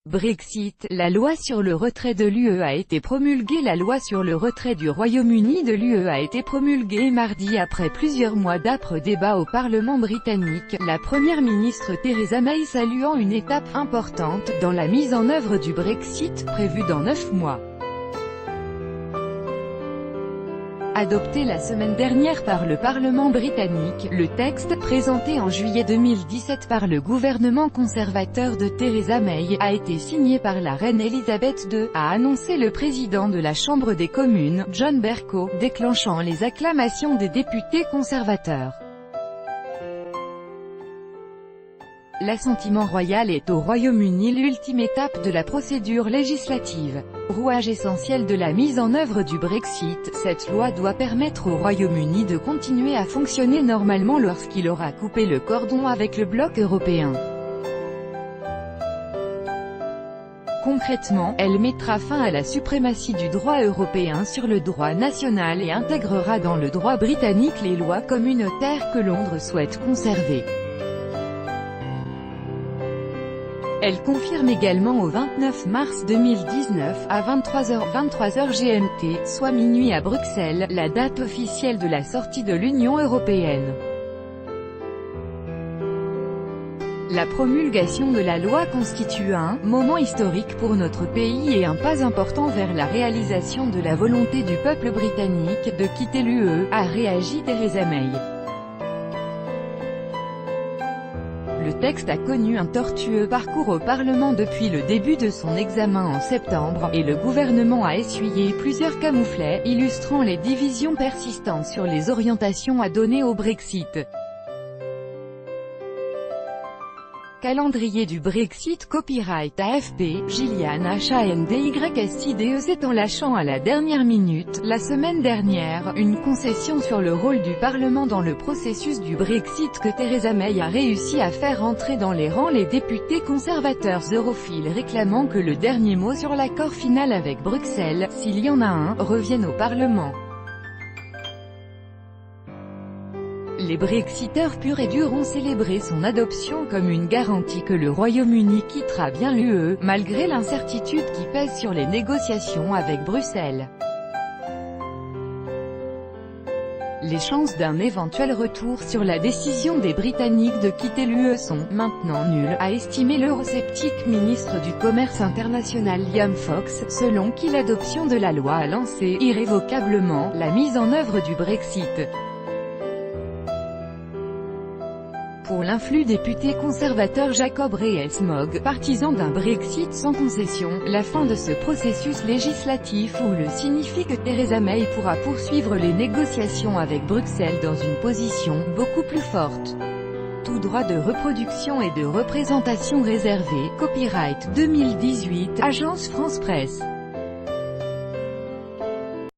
Brexit, la loi sur le retrait de l'UE a été promulguée. La loi sur le retrait du Royaume-Uni de l'UE a été promulguée mardi après plusieurs mois d'âpres débats au Parlement britannique, la première ministre Theresa May saluant une étape importante dans la mise en œuvre du Brexit, prévue dans 9 mois. Adopté la semaine dernière par le Parlement britannique, le texte, présenté en juillet 2017 par le gouvernement conservateur de Theresa May, a été signé par la reine Elisabeth II, a annoncé le président de la Chambre des communes, John Bercow, déclenchant les acclamations des députés conservateurs. L'assentiment royal est au Royaume-Uni l'ultime étape de la procédure législative. Rouage essentiel de la mise en œuvre du Brexit, cette loi doit permettre au Royaume-Uni de continuer à fonctionner normalement lorsqu'il aura coupé le cordon avec le bloc européen. Concrètement, elle mettra fin à la suprématie du droit européen sur le droit national et intégrera dans le droit britannique les lois communautaires que Londres souhaite conserver. Elle confirme également au 29 mars 2019, à 23h GMT, soit minuit à Bruxelles, la date officielle de la sortie de l'Union européenne. La promulgation de la loi constitue un moment historique pour notre pays et un pas important vers la réalisation de la volonté du peuple britannique de quitter l'UE, a réagi Theresa May. Le texte a connu un tortueux parcours au Parlement depuis le début de son examen en septembre, et le gouvernement a essuyé plusieurs camouflets, illustrant les divisions persistantes sur les orientations à donner au Brexit. Calendrier du Brexit. Copyright AFP, Gillian HANDYSIDE en lâchant à la dernière minute, la semaine dernière, une concession sur le rôle du Parlement dans le processus du Brexit que Theresa May a réussi à faire entrer dans les rangs les députés conservateurs europhiles réclamant que le dernier mot sur l'accord final avec Bruxelles, s'il y en a un, revienne au Parlement. Les Brexiteurs purs et durs ont célébré son adoption comme une garantie que le Royaume-Uni quittera bien l'UE, malgré l'incertitude qui pèse sur les négociations avec Bruxelles. Les chances d'un éventuel retour sur la décision des Britanniques de quitter l'UE sont maintenant nulles, a estimé l'eurosceptique ministre du Commerce international Liam Fox, selon qui l'adoption de la loi a lancé, irrévocablement, la mise en œuvre du Brexit. Pour l'influx député conservateur Jacob Rees-Mogg, partisan d'un Brexit sans concession, la fin de ce processus législatif signifie que Theresa May pourra poursuivre les négociations avec Bruxelles dans une position beaucoup plus forte. Tout droit de reproduction et de représentation réservé. Copyright 2018, Agence France Presse.